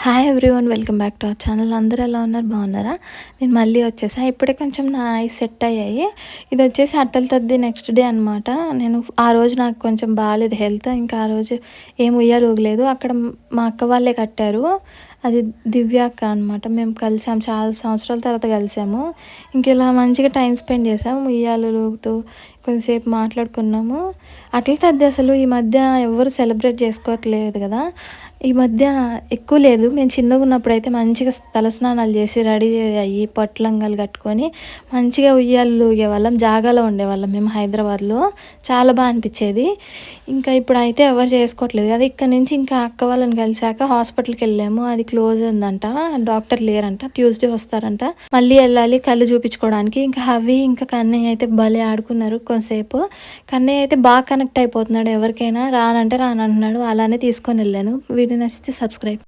Hi everyone, welcome back to our channel. అందరూ ఎలా ఉన్నారు? బాగున్నారా? నేను మళ్ళీ వచ్చేసా. ఇప్పుడే కొంచెం నా ఐస్ సెట్ అయ్యాయి. ఇది వచ్చేసి అట్టల తద్ది నెక్స్ట్ డే అనమాట. నేను ఆ రోజు నాకు కొంచెం బాగాలేదు హెల్త్. ఇంకా ఆ రోజు ఏం ఉయ్యాలు ఊగలేదు. అక్కడ మా అక్క వాళ్ళే కట్టారు. అది దివ్య అక్క అనమాట. మేము కలిసాము, చాలా సంవత్సరాల తర్వాత కలిసాము. ఇంక ఇలా మంచిగా టైం స్పెండ్ చేసాము, ఉయ్యాలు ఊగుతూ కొంచెంసేపు మాట్లాడుకున్నాము. అట్ల తద్ది అసలు ఈ మధ్య ఎవరు సెలబ్రేట్ చేసుకోవట్లేదు కదా. ఈ మధ్య ఎక్కువ లేదు. మేము చిన్నగా ఉన్నప్పుడు అయితే మంచిగా తలస్నానాలు చేసి రెడీ అయ్యి పట్టులంగాలు కట్టుకొని మంచిగా ఉయ్యాలు ఊగేవాళ్ళం. జాగాలో ఉండేవాళ్ళం మేము హైదరాబాద్లో. చాలా బాగా అనిపించేది. ఇంకా ఇప్పుడు అయితే ఎవరు చేసుకోవట్లేదు కదా. ఇక్కడ నుంచి ఇంకా అక్క వాళ్ళని కలిసాక హాస్పిటల్కి వెళ్ళాము. అది క్లోజ్ ఉందంట, డాక్టర్ లేరంట, ట్యూస్డే వస్తారంట. మళ్ళీ వెళ్ళాలి కళ్ళు చూపించుకోవడానికి. ఇంకా హవి ఇంకా కన్నయ్య అయితే భలే ఆడుకున్నారు కొంతసేపు. కన్నయ్య అయితే బాగా కనెక్ట్ అయిపోతున్నాడు ఎవరికైనా. రానంటే రానంటున్నాడు. అలానే తీసుకొని వెళ్ళాను. వీడియో నచ్చితే సబ్స్క్రైబ్.